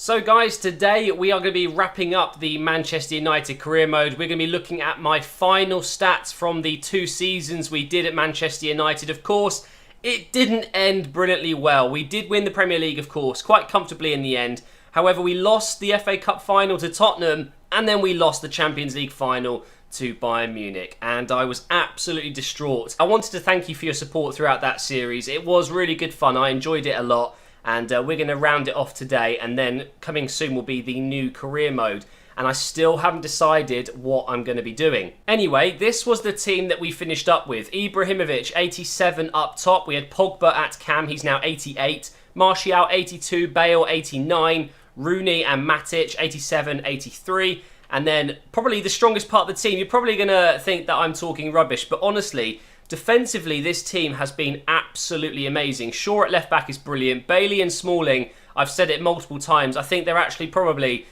So guys, today we are going to be wrapping up the Manchester United career mode. We're going to be looking at my final stats from the 2 seasons we did at Manchester United. Of course, it didn't end brilliantly well. We did win the Premier League, of course, quite comfortably in the end. However, we lost the FA Cup final to Tottenham, and then we lost the Champions League final to Bayern Munich, and I was absolutely distraught. I wanted to thank you for your support throughout that series. It was really good fun. I enjoyed it a lot. And we're going to round it off today, and then coming soon will be the new career mode. And I still haven't decided what I'm going to be doing. Anyway, this was the team that we finished up with. Ibrahimovic, 87 up top. We had Pogba at cam, he's now 88. Martial, 82. Bale, 89. Rooney and Matic, 87, 83. And then probably the strongest part of the team. You're probably going to think that I'm talking rubbish, but honestly, defensively, this team has been absolutely amazing. Shaw at left back is brilliant. Bailey and Smalling, I've said it multiple times, I think they're actually probably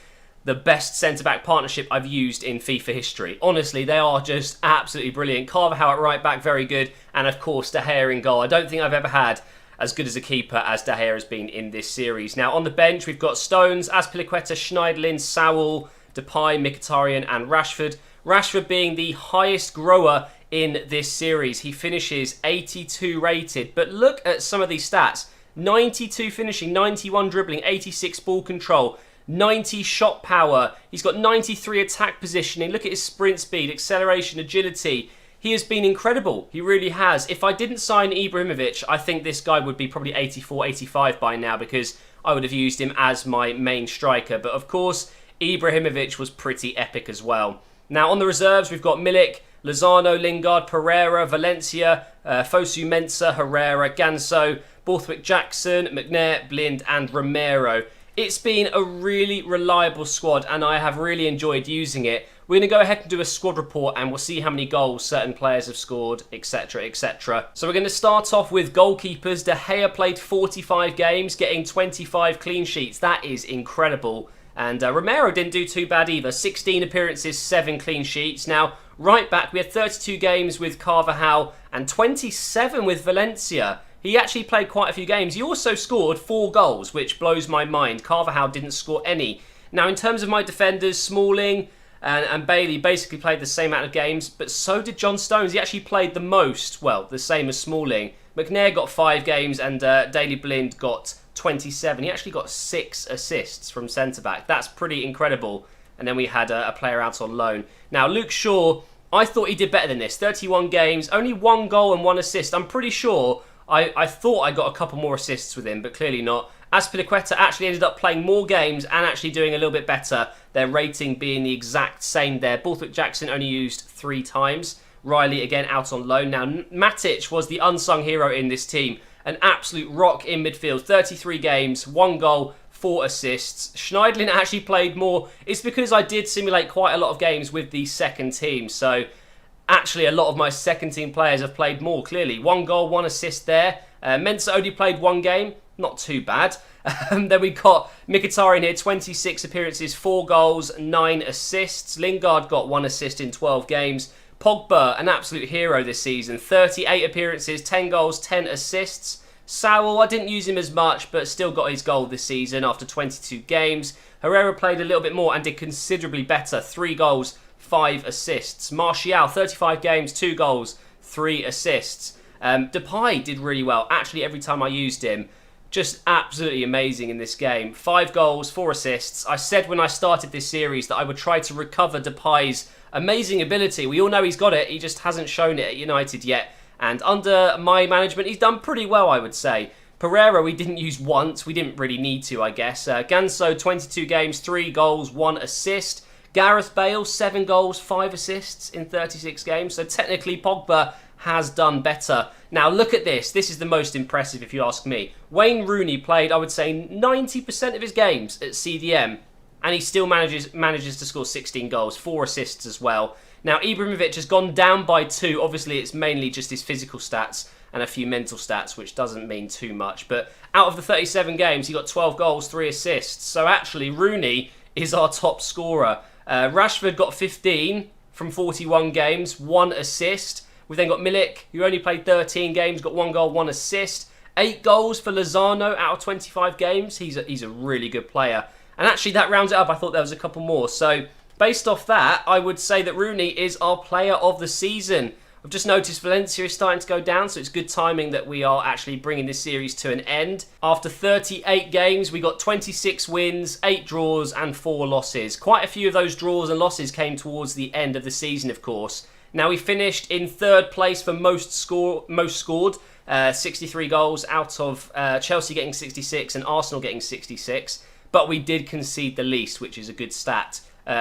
the best centre-back partnership I've used in FIFA history. Honestly, they are just absolutely brilliant. Carvajal at right back, very good. And of course, De Gea in goal. I don't think I've ever had as good as a keeper as De Gea has been in this series. Now, on the bench, we've got Stones, Azpilicueta, Schneiderlin, Saúl, Depay, Mkhitaryan and Rashford. Rashford being the highest grower in this series. He finishes 82 rated, but look at some of these stats. 92 finishing, 91 dribbling, 86 ball control, 90 shot power. He's got 93 attack positioning. Look at his sprint speed, acceleration, agility. He has been incredible. He really has. If I didn't sign Ibrahimovic, I think this guy would be probably 84, 85 by now, because I would have used him as my main striker. But of course, Ibrahimovic was pretty epic as well. Now on the reserves, we've got Milik, Lozano, Lingard, Pereira, Valencia, Fosu Mensah, Herrera, Ganso, Borthwick Jackson, McNair, Blind and Romero. It's been a really reliable squad and I have really enjoyed using it. We're going to go ahead and do a squad report and we'll see how many goals certain players have scored, etc, etc. So we're going to start off with goalkeepers. De Gea played 45 games, getting 25 clean sheets. That is incredible. And Romero didn't do too bad either. 16 appearances, 7 clean sheets. Now, right back, we had 32 games with Carvajal and 27 with Valencia. He actually played quite a few games. He also scored 4 goals, which blows my mind. Carvajal didn't score any. Now, in terms of my defenders, Smalling and Bailey basically played the same amount of games, but so did John Stones. He actually played the most, well, the same as Smalling. McNair got 5 games and Daley Blind got 27. He actually got 6 assists from centre-back. That's pretty incredible. And then we had a player out on loan. Now, Luke Shaw, I thought he did better than this. 31 games, only 1 goal and 1 assist. I'm pretty sure I thought I got a couple more assists with him, but clearly not. Azpilicueta actually ended up playing more games and actually doing a little bit better. Their rating being the exact same there. Borthwick Jackson only used 3 times. Riley, again, out on loan. Now, Matic was the unsung hero in this team. An absolute rock in midfield. 33 games, 1 goal, 4 assists. Schneiderlin actually played more. It's because I did simulate quite a lot of games with the second team. So, actually, a lot of my second team players have played more, clearly. 1 goal, 1 assist there. Mensah only played 1 game. Not too bad. Then we got Mkhitaryan here. 26 appearances, 4 goals, 9 assists. Lingard got 1 assist in 12 games. Pogba, an absolute hero this season. 38 appearances, 10 goals, 10 assists. Saúl, I didn't use him as much, but still got his goal this season after 22 games. Herrera played a little bit more and did considerably better. 3 goals, 5 assists. Martial, 35 games, 2 goals, 3 assists. Depay did really well. Actually, every time I used him, just absolutely amazing in this game. 5 goals, 4 assists. I said when I started this series that I would try to recover Depay's amazing ability. We all know he's got it. He just hasn't shown it at United yet. And under my management, he's done pretty well, I would say. Pereira, we didn't use once. We didn't really need to, I guess. Ganso, 22 games, 3 goals, 1 assist. Gareth Bale, 7 goals, 5 assists in 36 games. So technically, Pogba has done better. Now, look at this. This is the most impressive, if you ask me. Wayne Rooney played, I would say, 90% of his games at CDM. And he still manages to score 16 goals, 4 assists as well. Now, Ibrahimovic has gone down by 2. Obviously, it's mainly just his physical stats and a few mental stats, which doesn't mean too much. But out of the 37 games, he got 12 goals, 3 assists. So actually, Rooney is our top scorer. Rashford got 15 from 41 games, 1 assist. We've then got Milik, who only played 13 games, got 1 goal, 1 assist. 8 goals for Lozano out of 25 games. He's a really good player. And actually, that rounds it up. I thought there was a couple more. So, based off that, I would say that Rooney is our player of the season. I've just noticed Valencia is starting to go down, so it's good timing that we are actually bringing this series to an end. After 38 games, we got 26 wins, 8 draws, and 4 losses. Quite a few of those draws and losses came towards the end of the season, of course. Now, we finished in 3rd place for most scored, 63 goals out of Chelsea getting 66 and Arsenal getting 66. But we did concede the least, which is a good stat.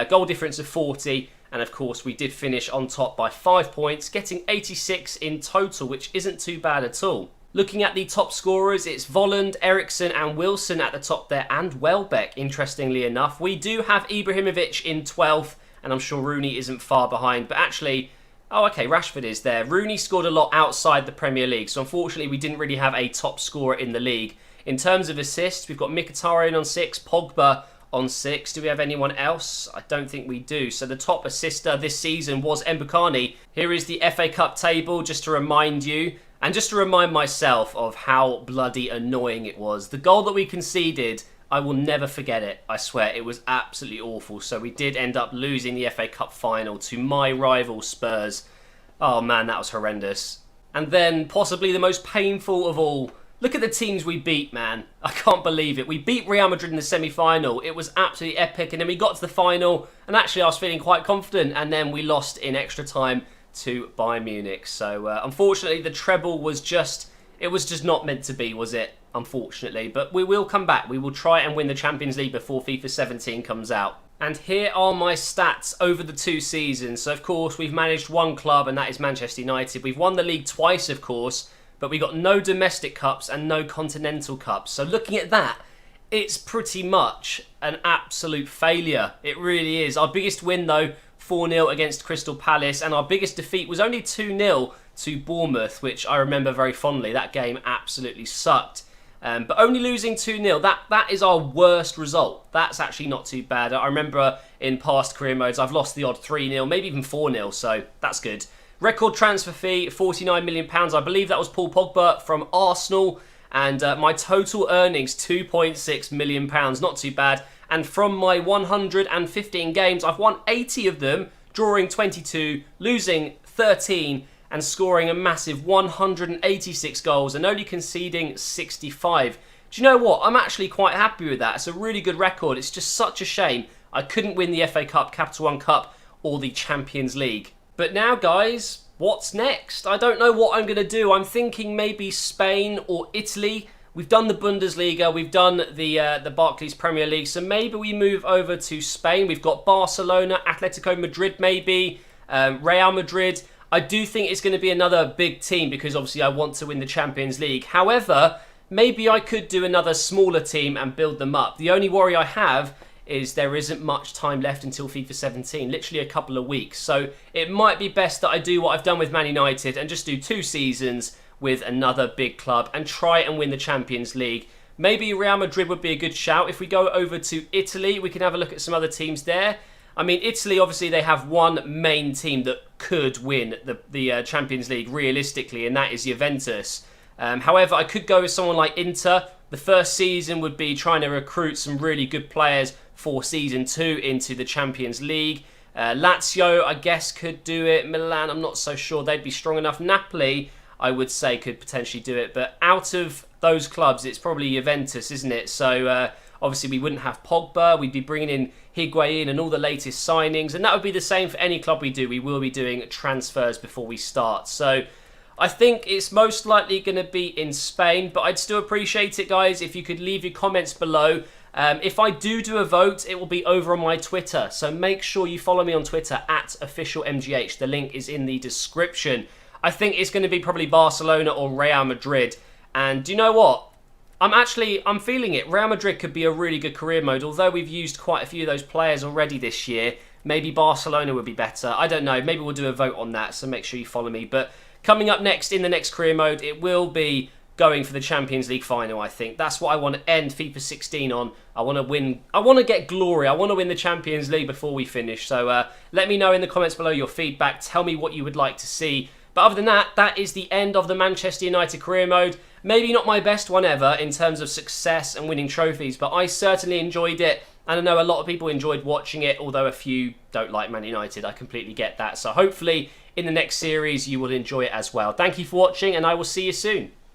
Goal difference of 40, and of course we did finish on top by 5 points, getting 86 in total, which isn't too bad at all. Looking at the top scorers, it's Volland, Eriksson and Wilson at the top there, and Welbeck, interestingly enough. We do have Ibrahimovic in 12th, and I'm sure Rooney isn't far behind, but actually... Oh, okay, Rashford is there. Rooney scored a lot outside the Premier League, so unfortunately we didn't really have a top scorer in the league. In terms of assists, we've got Mkhitaryan on 6, Pogba on 6. Do we have anyone else? I don't think we do. So the top assister this season was Mbukani. Here is the FA Cup table, just to remind you, and just to remind myself of how bloody annoying it was. The goal that we conceded, I will never forget it, I swear. It was absolutely awful. So we did end up losing the FA Cup final to my rival Spurs. Oh man, that was horrendous. And then possibly the most painful of all, look at the teams we beat, man. I can't believe it. We beat Real Madrid in the semi-final. It was absolutely epic. And then we got to the final. And actually, I was feeling quite confident. And then we lost in extra time to Bayern Munich. So, unfortunately, the treble was just... It was just not meant to be, was it? Unfortunately. But we will come back. We will try and win the Champions League before FIFA 17 comes out. And here are my stats over the 2 seasons. So, of course, we've managed one club, and that is Manchester United. We've won the league twice, of course. But we got no domestic cups and no continental cups. So looking at that, it's pretty much an absolute failure. It really is. Our biggest win, though, 4-0 against Crystal Palace. And our biggest defeat was only 2-0 to Bournemouth, which I remember very fondly. That game absolutely sucked. But only losing 2-0, that is our worst result. That's actually not too bad. I remember in past career modes, I've lost the odd 3-0, maybe even 4-0. So that's good. Record transfer fee, £49 million. I believe that was Paul Pogba from Arsenal. And my total earnings, £2.6 million. Not too bad. And from my 115 games, I've won 80 of them, drawing 22, losing 13, and scoring a massive 186 goals and only conceding 65. Do you know what? I'm actually quite happy with that. It's a really good record. It's just such a shame I couldn't win the FA Cup, Capital One Cup, or the Champions League. But now, guys, what's next? I don't know what I'm going to do. I'm thinking maybe Spain or Italy. We've done the Bundesliga. We've done the Barclays Premier League. So maybe we move over to Spain. We've got Barcelona, Atletico Madrid maybe, Real Madrid. I do think it's going to be another big team because obviously I want to win the Champions League. However, maybe I could do another smaller team and build them up. The only worry I have is there isn't much time left until FIFA 17, literally a couple of weeks. So it might be best that I do what I've done with Man United and just do 2 seasons with another big club and try and win the Champions League. Maybe Real Madrid would be a good shout. If we go over to Italy, we can have a look at some other teams there. I mean, Italy, obviously, they have one main team that could win the Champions League realistically, and that is Juventus. However, I could go with someone like Inter. The first season would be trying to recruit some really good players for Season 2 into the Champions League. Lazio, I guess, could do it. Milan, I'm not so sure they'd be strong enough. Napoli, I would say, could potentially do it. But out of those clubs, it's probably Juventus, isn't it? So, obviously, we wouldn't have Pogba. We'd be bringing in Higuain and all the latest signings. And that would be the same for any club we do. We will be doing transfers before we start. So, I think it's most likely going to be in Spain. But I'd still appreciate it, guys, if you could leave your comments below. If I do a vote, it will be over on my Twitter. So make sure you follow me on Twitter at officialmgh. The link is in the description. I think it's going to be probably Barcelona or Real Madrid. And do you know what? I'm feeling it. Real Madrid could be a really good career mode. Although we've used quite a few of those players already this year. Maybe Barcelona would be better. I don't know. Maybe we'll do a vote on that. So make sure you follow me. But coming up next in the next career mode, it will be going for the Champions League final, I think. That's what I want to end FIFA 16 on. I want to win. I want to get glory. I want to win the Champions League before we finish. So let me know in the comments below your feedback. Tell me what you would like to see. But other than that, that is the end of the Manchester United career mode. Maybe not my best one ever in terms of success and winning trophies, but I certainly enjoyed it. And I know a lot of people enjoyed watching it, although a few don't like Man United. I completely get that. So hopefully in the next series you will enjoy it as well. Thank you for watching, and I will see you soon.